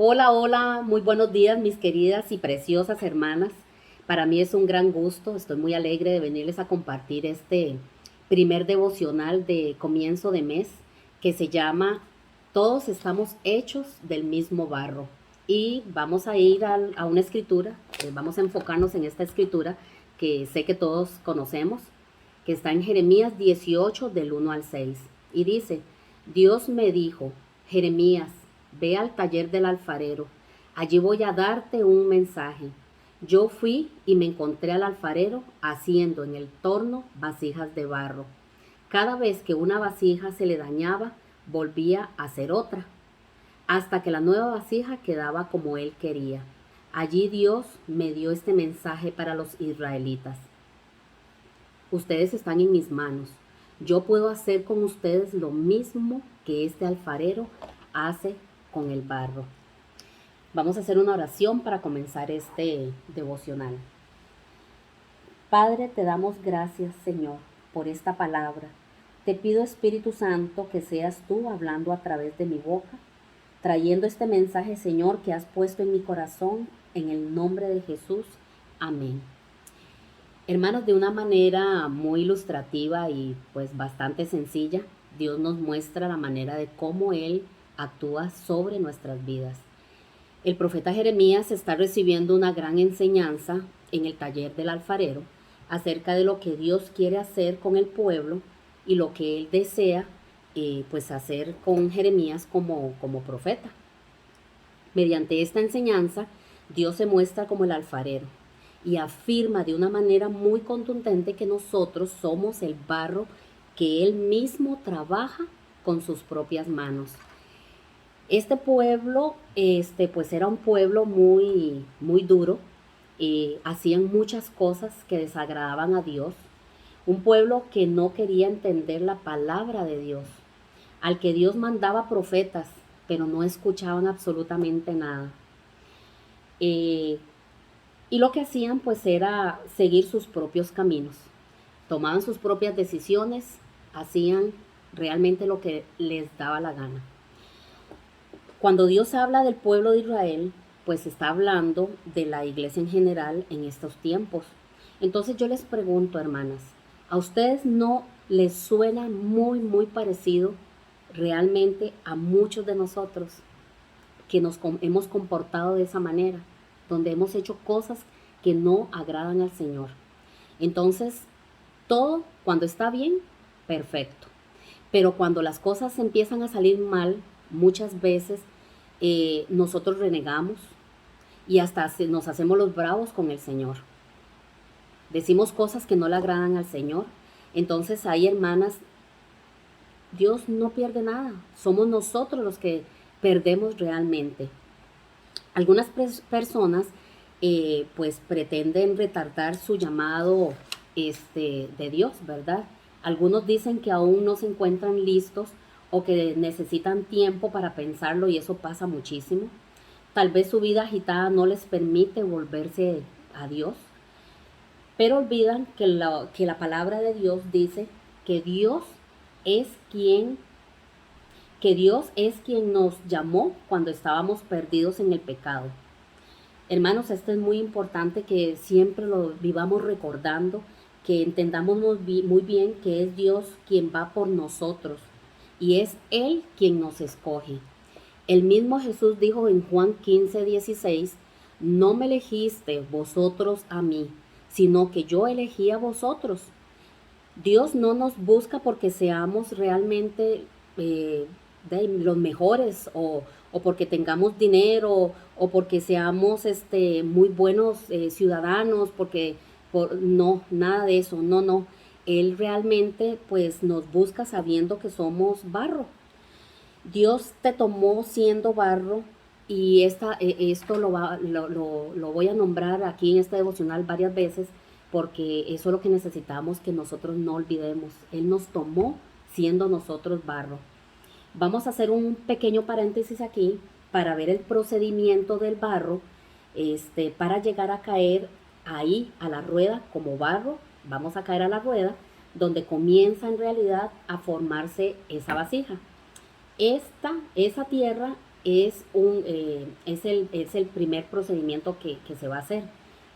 Hola, hola, muy buenos días mis queridas y preciosas hermanas. Para mí es un gran gusto, estoy muy alegre de venirles a compartir este primer devocional de comienzo de mes que se llama Todos estamos hechos del mismo barro. Y vamos a ir a una escritura, vamos a enfocarnos en esta escritura que sé que todos conocemos, que está en Jeremías 18 del 1 al 6. Y dice, Dios me dijo, Jeremías, ve al taller del alfarero, allí voy a darte un mensaje. Yo fui y me encontré al alfarero haciendo en el torno vasijas de barro. Cada vez que una vasija se le dañaba, volvía a hacer otra, hasta que la nueva vasija quedaba como él quería. Allí Dios me dio este mensaje para los israelitas. Ustedes están en mis manos. Yo puedo hacer con ustedes lo mismo que este alfarero hace con el barro. Vamos a hacer una oración para comenzar este devocional. Padre, te damos gracias, Señor, por esta palabra. Te pido, Espíritu Santo, que seas tú hablando a través de mi boca, trayendo este mensaje, Señor, que has puesto en mi corazón, en el nombre de Jesús. Amén. Hermanos, de una manera muy ilustrativa y pues bastante sencilla, Dios nos muestra la manera de cómo Él actúa sobre nuestras vidas. El profeta Jeremías está recibiendo una gran enseñanza en el taller del alfarero acerca de lo que Dios quiere hacer con el pueblo y lo que Él desea pues hacer con Jeremías como profeta. Mediante esta enseñanza, Dios se muestra como el alfarero y afirma de una manera muy contundente que nosotros somos el barro que Él mismo trabaja con sus propias manos. Este pueblo, pues era un pueblo muy duro, hacían muchas cosas que desagradaban a Dios, un pueblo que no quería entender la palabra de Dios, al que Dios mandaba profetas, pero no escuchaban absolutamente nada. Eh, y lo que hacían pues era seguir sus propios caminos, tomaban sus propias decisiones, hacían realmente lo que les daba la gana. Cuando Dios habla del pueblo de Israel, pues está hablando de la iglesia en general en estos tiempos. Entonces yo les pregunto, hermanas, ¿a ustedes no les suena muy parecido realmente a muchos de nosotros que nos hemos comportado de esa manera, donde hemos hecho cosas que no agradan al Señor? Entonces, todo cuando está bien, perfecto. Pero cuando las cosas empiezan a salir mal, muchas veces nosotros renegamos y hasta nos hacemos los bravos con el Señor. Decimos cosas que no le agradan al Señor. Entonces ahí, hermanas, Dios no pierde nada. Somos nosotros los que perdemos realmente. Algunas personas pues pretenden retardar su llamado de Dios, ¿verdad? Algunos dicen que aún no se encuentran listos o que necesitan tiempo para pensarlo y eso pasa muchísimo. Tal vez su vida agitada no les permite volverse a Dios, pero olvidan que la palabra de Dios dice que es quien que Dios es quien nos llamó cuando estábamos perdidos en el pecado. Hermanos, esto es muy importante que siempre lo vivamos recordando, que entendamos muy bien que es Dios quien va por nosotros y es Él quien nos escoge. El mismo Jesús dijo en Juan 15:16, no me elegiste vosotros a mí, sino que yo elegí a vosotros. Dios no nos busca porque seamos realmente los mejores o porque tengamos dinero o porque seamos muy buenos ciudadanos, porque no, nada de eso, no, no. Él realmente pues nos busca sabiendo que somos barro. Dios te tomó siendo barro y esto lo voy a nombrar aquí en este devocional varias veces porque eso es lo que necesitamos que nosotros no olvidemos. Él nos tomó siendo nosotros barro. Vamos a hacer un pequeño paréntesis aquí para ver el procedimiento del barro para llegar a caer ahí a la rueda como barro. Vamos a caer a la rueda donde comienza en realidad a formarse esa vasija. Esa tierra es el primer procedimiento que se va a hacer.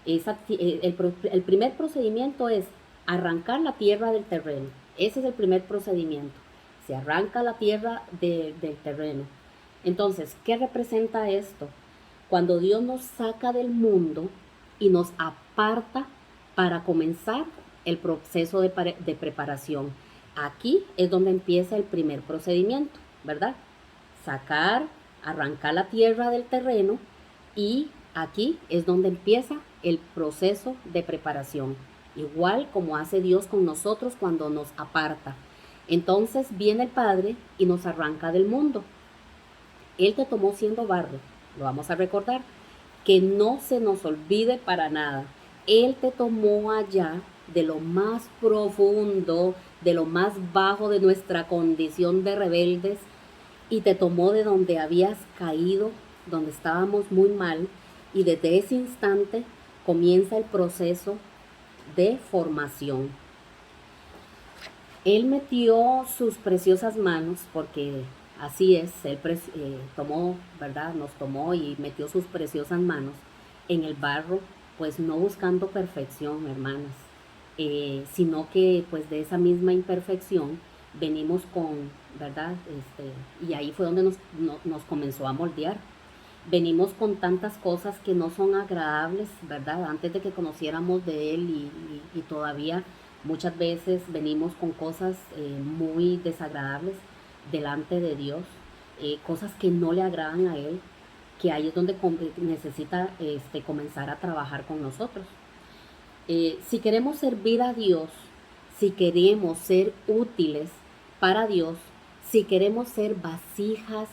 El primer procedimiento es arrancar la tierra del terreno. Ese es el primer procedimiento. Se arranca la tierra del terreno. Entonces, ¿qué representa esto? Cuando Dios nos saca del mundo y nos aparta para comenzar el proceso de preparación. Aquí es donde empieza el primer procedimiento, ¿verdad? Sacar, arrancar la tierra del terreno, y aquí es donde empieza el proceso de preparación, igual como hace Dios con nosotros cuando nos aparta. Entonces viene el Padre y nos arranca del mundo. Él te tomó siendo barro, lo vamos a recordar, que no se nos olvide para nada. Él te tomó allá de lo más profundo, de lo más bajo de nuestra condición de rebeldes, y te tomó de donde habías caído, donde estábamos muy mal, y desde ese instante comienza el proceso de formación. Él metió sus preciosas manos, porque así es, Él tomó, ¿verdad? Nos tomó y metió sus preciosas manos en el barro, pues no buscando perfección, hermanas, sino que pues de esa misma imperfección venimos con, ¿verdad? Y ahí fue donde nos comenzó a moldear. Venimos con tantas cosas que no son agradables, ¿verdad? Antes de que conociéramos de Él, y todavía muchas veces venimos con cosas muy desagradables delante de Dios, cosas que no le agradan a Él, que ahí es donde necesita comenzar a trabajar con nosotros. Si queremos servir a Dios, si queremos ser útiles para Dios, si queremos ser vasijas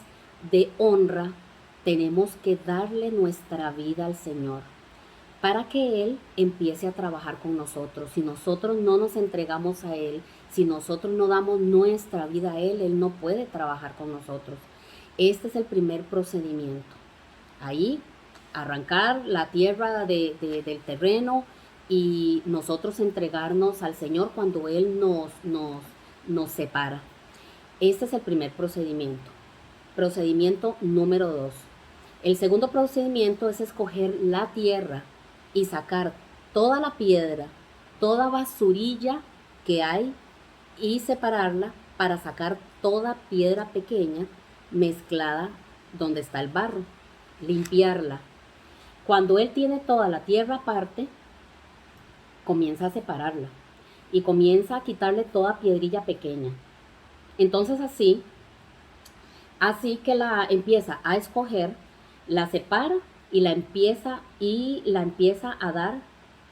de honra, tenemos que darle nuestra vida al Señor para que Él empiece a trabajar con nosotros. Si nosotros no nos entregamos a Él, si nosotros no damos nuestra vida a Él no puede trabajar con nosotros. Este es el primer procedimiento. Ahí, arrancar la tierra del terreno y nosotros entregarnos al Señor cuando Él nos separa. Este es el primer procedimiento. Procedimiento número 2. El segundo procedimiento es escoger la tierra y sacar toda la piedra, toda basurilla que hay, y separarla para sacar toda piedra pequeña mezclada donde está el barro. Limpiarla. Cuando Él tiene toda la tierra aparte, comienza a separarla y comienza a quitarle toda piedrilla pequeña. Entonces así que la empieza a escoger, la separa y la empieza a dar,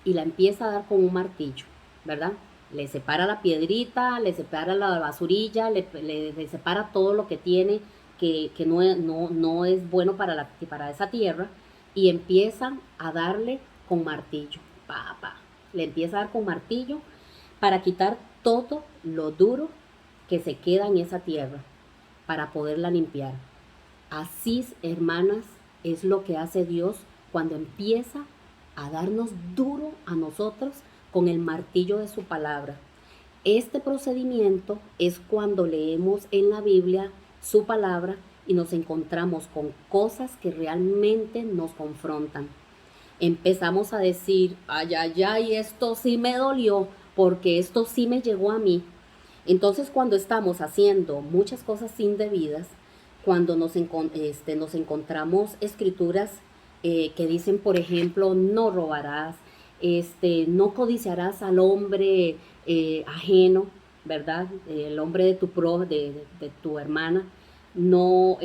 y la empieza a dar con un martillo, ¿verdad? Le separa la piedrita, le separa la basurilla, le separa todo lo que tiene que no es bueno para esa tierra, y empieza a darle con martillo. Le empieza a dar con martillo para quitar todo lo duro que se queda en esa tierra, para poderla limpiar. Así, hermanas, es lo que hace Dios cuando empieza a darnos duro a nosotros con el martillo de su palabra. Este procedimiento es cuando leemos en la Biblia su palabra y nos encontramos con cosas que realmente nos confrontan. Empezamos a decir, ay, ay, ay, esto sí me dolió, porque esto sí me llegó a mí. Entonces, cuando estamos haciendo muchas cosas indebidas, cuando nos encontramos escrituras que dicen, por ejemplo, no robarás, no codiciarás al hombre ajeno, ¿verdad? El hombre de tu hermana, no,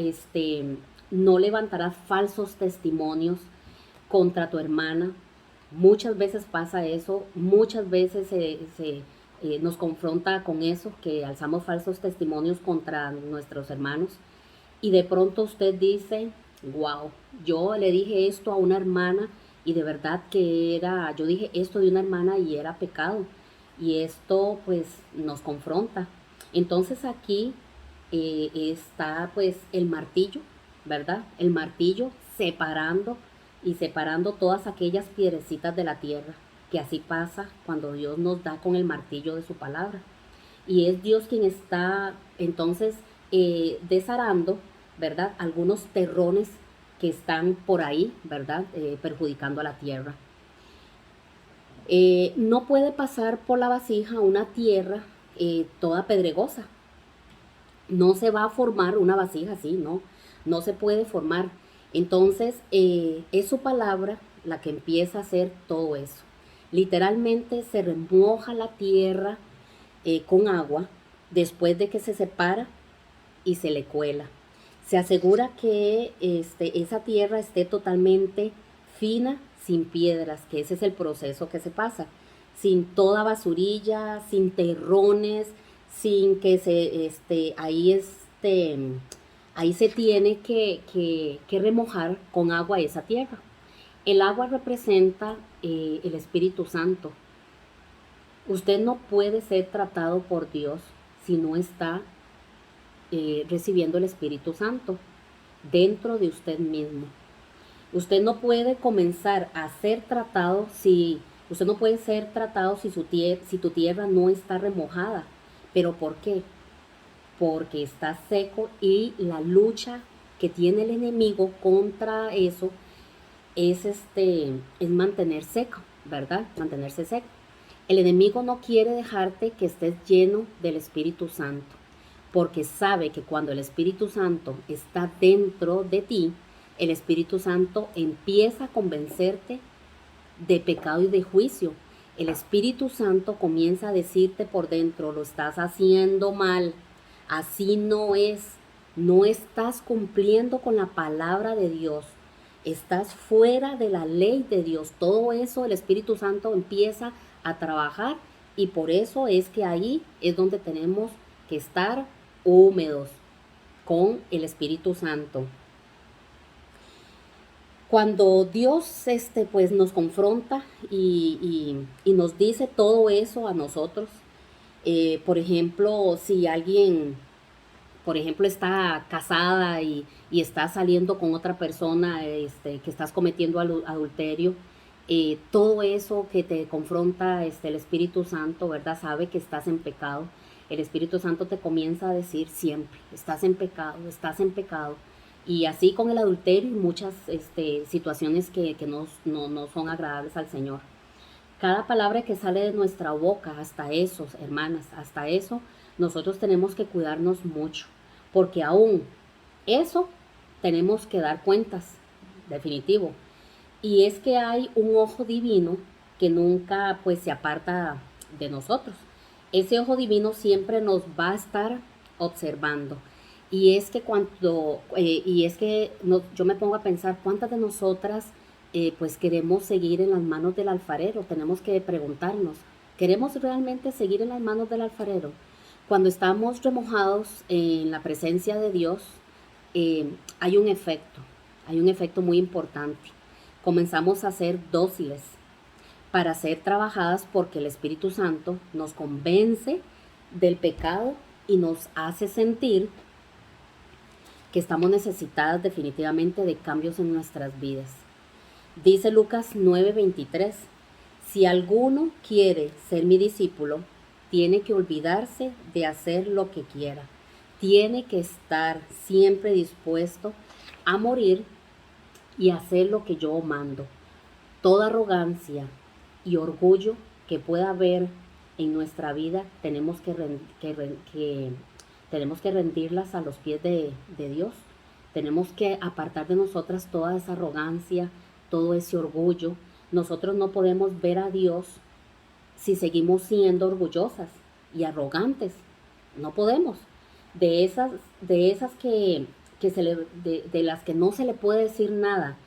no levantarás falsos testimonios contra tu hermana. Muchas veces pasa eso, muchas veces nos confronta con eso, que alzamos falsos testimonios contra nuestros hermanos, y de pronto usted dice, wow, yo le dije esto a una hermana y de verdad yo dije esto de una hermana y era pecado, y esto pues nos confronta. Entonces aquí está pues el martillo, ¿verdad? El martillo separando todas aquellas piedrecitas de la tierra, que así pasa cuando Dios nos da con el martillo de su palabra. Y es Dios quien está entonces desarando ¿verdad? Algunos terrones que están por ahí, ¿verdad? Perjudicando a la tierra. No puede pasar por la vasija una tierra toda pedregosa. No se va a formar una vasija así, ¿no? No se puede formar. Entonces, es su palabra la que empieza a hacer todo eso. Literalmente se remoja la tierra con agua después de que se separa y se le cuela. Se asegura que esa tierra esté totalmente fina, sin piedras, que ese es el proceso que se pasa, sin toda basurilla, sin terrones, sin que ahí se tiene que remojar con agua esa tierra. El agua representa el Espíritu Santo. Usted no puede ser tratado por Dios si no está recibiendo el Espíritu Santo dentro de usted mismo. Usted no puede comenzar a ser tratado si usted no puede ser tratado si tu tierra no está remojada. ¿Pero por qué? Porque está seco y la lucha que tiene el enemigo contra eso es mantener seco, ¿verdad? Mantenerse seco. El enemigo no quiere dejarte que estés lleno del Espíritu Santo, porque sabe que cuando el Espíritu Santo está dentro de ti, el Espíritu Santo empieza a convencerte de pecado y de juicio. El Espíritu Santo comienza a decirte por dentro, lo estás haciendo mal, así no es, no estás cumpliendo con la palabra de Dios, estás fuera de la ley de Dios. Todo eso el Espíritu Santo empieza a trabajar y por eso es que ahí es donde tenemos que estar húmedos con el Espíritu Santo. Cuando Dios pues nos confronta y nos dice todo eso a nosotros, por ejemplo, si alguien, por ejemplo, está casada y está saliendo con otra persona, que estás cometiendo adulterio, todo eso que te confronta el Espíritu Santo, ¿verdad? Sabe que estás en pecado. El Espíritu Santo te comienza a decir siempre, estás en pecado, estás en pecado. Y así con el adulterio y muchas situaciones que no son agradables al Señor. Cada palabra que sale de nuestra boca, hasta eso, hermanas, hasta eso, nosotros tenemos que cuidarnos mucho, porque aún eso tenemos que dar cuentas, definitivo. Y es que hay un ojo divino que nunca pues se aparta de nosotros. Ese ojo divino siempre nos va a estar observando. Y es que yo me pongo a pensar cuántas de nosotras pues queremos seguir en las manos del alfarero. Tenemos que preguntarnos, ¿queremos realmente seguir en las manos del alfarero? Cuando estamos remojados en la presencia de Dios, hay hay un efecto muy importante. Comenzamos a ser dóciles para ser trabajadas porque el Espíritu Santo nos convence del pecado y nos hace sentir que estamos necesitadas definitivamente de cambios en nuestras vidas. Dice Lucas 9:23, si alguno quiere ser mi discípulo, tiene que olvidarse de hacer lo que quiera. Tiene que estar siempre dispuesto a morir y hacer lo que yo mando. Toda arrogancia y orgullo que pueda haber en nuestra vida, tenemos que rendirlas a los pies de Dios. Tenemos que apartar de nosotras toda esa arrogancia, todo ese orgullo. Nosotros no podemos ver a Dios si seguimos siendo orgullosas y arrogantes. No podemos. De esas de las que no se le puede decir nada,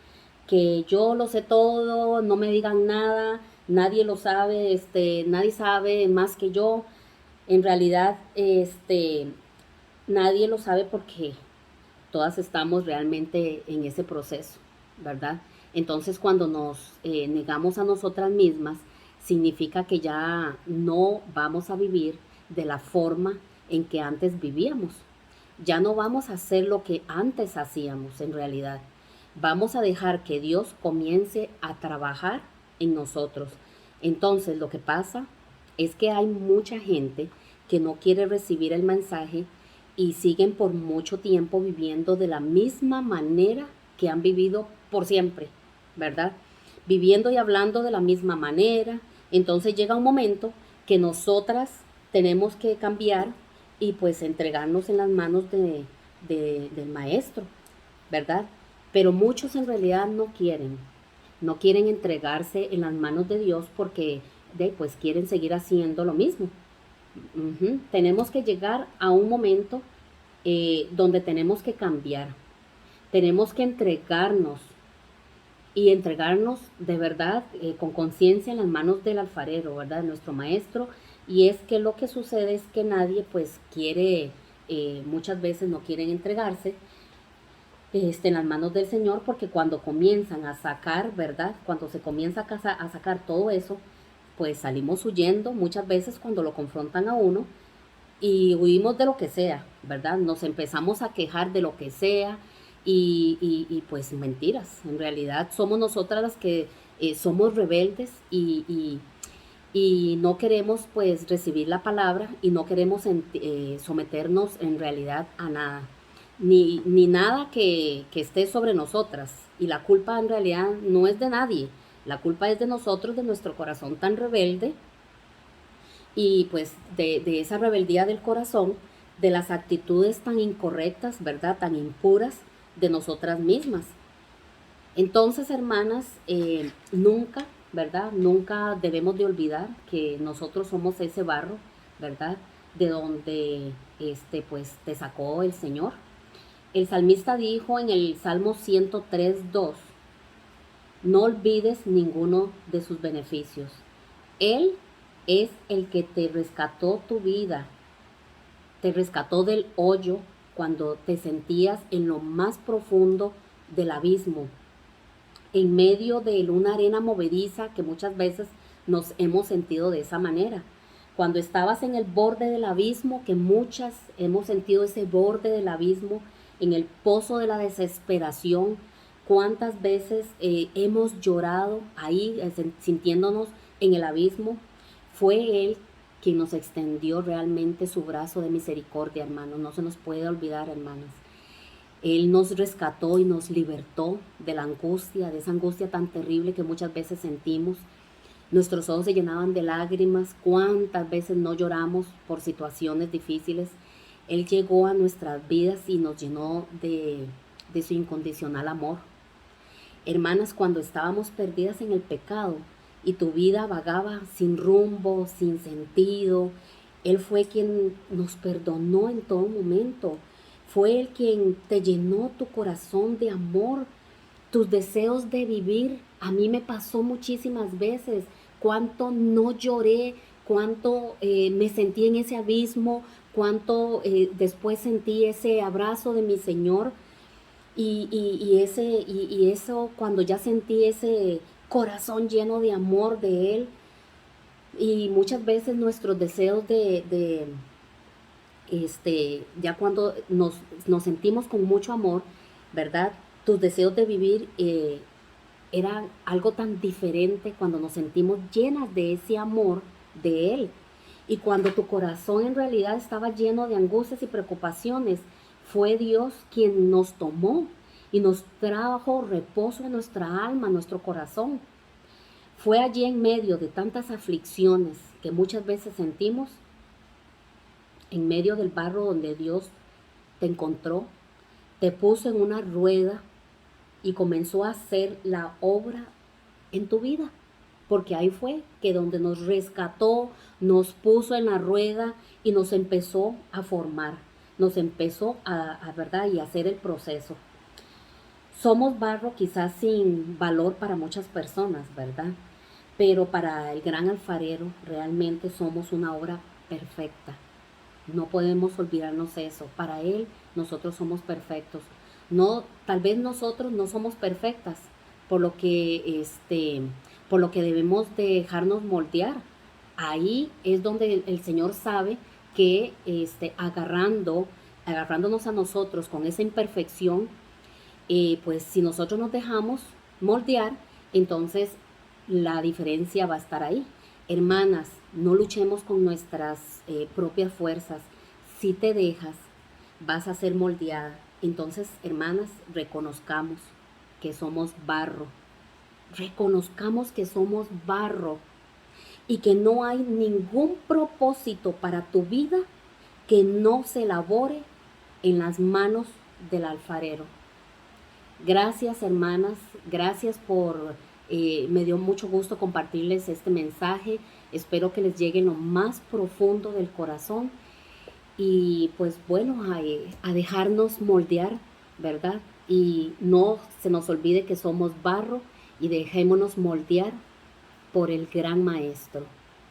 que yo lo sé todo, no me digan nada, nadie lo sabe, nadie sabe más que yo. En realidad, nadie lo sabe porque todas estamos realmente en ese proceso, ¿verdad? Entonces, cuando nos negamos a nosotras mismas, significa que ya no vamos a vivir de la forma en que antes vivíamos. Ya no vamos a hacer lo que antes hacíamos en realidad. Vamos a dejar que Dios comience a trabajar en nosotros. Entonces, lo que pasa es que hay mucha gente que no quiere recibir el mensaje y siguen por mucho tiempo viviendo de la misma manera que han vivido por siempre, ¿verdad? Viviendo y hablando de la misma manera. Entonces llega un momento que nosotras tenemos que cambiar y pues entregarnos en las manos del maestro, ¿verdad? Pero muchos en realidad no quieren entregarse en las manos de Dios porque pues quieren seguir haciendo lo mismo. Tenemos que llegar a un momento donde tenemos que cambiar, tenemos que entregarnos y entregarnos de verdad con conciencia en las manos del alfarero, ¿verdad? De nuestro maestro. Y es que lo que sucede es que nadie pues quiere, muchas veces no quieren entregarse en las manos del Señor, porque cuando comienzan a sacar, ¿verdad? Cuando se comienza a sacar todo eso, pues salimos huyendo muchas veces cuando lo confrontan a uno y huimos de lo que sea, ¿verdad? Nos empezamos a quejar de lo que sea y pues mentiras. En realidad somos nosotras las que somos rebeldes y no queremos pues recibir la palabra y no queremos someternos en realidad a nada, ni nada que esté sobre nosotras. Y la culpa en realidad no es de nadie, la culpa es de nosotros, de nuestro corazón tan rebelde y pues de esa rebeldía del corazón, de las actitudes tan incorrectas, ¿verdad? Tan impuras de nosotras mismas. Entonces, hermanas, nunca, ¿verdad? Nunca debemos de olvidar que nosotros somos ese barro, ¿verdad? De donde, pues, te sacó el Señor. El salmista dijo en el Salmo 103:2, no olvides ninguno de sus beneficios. Él es el que te rescató tu vida, te rescató del hoyo cuando te sentías en lo más profundo del abismo, en medio de una arena movediza que muchas veces nos hemos sentido de esa manera. Cuando estabas en el borde del abismo, que muchas hemos sentido ese borde del abismo, en el pozo de la desesperación, cuántas veces hemos llorado ahí, sintiéndonos en el abismo. Fue Él quien nos extendió realmente su brazo de misericordia, hermanos. No se nos puede olvidar, hermanas. Él nos rescató y nos libertó de la angustia, de esa angustia tan terrible que muchas veces sentimos. Nuestros ojos se llenaban de lágrimas. ¿Cuántas veces no lloramos por situaciones difíciles? Él llegó a nuestras vidas y nos llenó de su incondicional amor. Hermanas, cuando estábamos perdidas en el pecado y tu vida vagaba sin rumbo, sin sentido, Él fue quien nos perdonó en todo momento. Fue Él quien te llenó tu corazón de amor, tus deseos de vivir. A mí me pasó muchísimas veces cuánto no lloré, cuánto me sentí en ese abismo, cuánto después sentí ese abrazo de mi Señor y eso cuando ya sentí ese corazón lleno de amor de Él. Y muchas veces nuestros deseos ya cuando nos sentimos con mucho amor, ¿verdad? Tus deseos de vivir eran algo tan diferente cuando nos sentimos llenas de ese amor de Él. Y cuando tu corazón en realidad estaba lleno de angustias y preocupaciones, fue Dios quien nos tomó y nos trajo reposo a nuestra alma, a nuestro corazón. Fue allí en medio de tantas aflicciones que muchas veces sentimos, en medio del barro donde Dios te encontró, te puso en una rueda y comenzó a hacer la obra en tu vida. Porque ahí fue que donde nos rescató, nos puso en la rueda y nos empezó a formar, nos empezó ¿verdad? Y a hacer el proceso. Somos barro quizás sin valor para muchas personas, ¿verdad? Pero para el gran alfarero realmente somos una obra perfecta. No podemos olvidarnos eso. Para Él nosotros somos perfectos. No, tal vez nosotros no somos perfectas, por lo que debemos dejarnos moldear. Ahí es donde el Señor sabe que agarrándonos a nosotros con esa imperfección, pues si nosotros nos dejamos moldear, entonces la diferencia va a estar ahí. Hermanas, no luchemos con nuestras propias fuerzas. Si te dejas, vas a ser moldeada. Entonces, hermanas, reconozcamos que somos barro. Reconozcamos que somos barro y que no hay ningún propósito para tu vida que no se elabore en las manos del alfarero. Gracias, hermanas, gracias por, me dio mucho gusto compartirles este mensaje. Espero que les llegue en lo más profundo del corazón y pues bueno, a dejarnos moldear, ¿verdad? Y no se nos olvide que somos barro y dejémonos moldear por el gran maestro.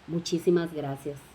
Muchísimas gracias.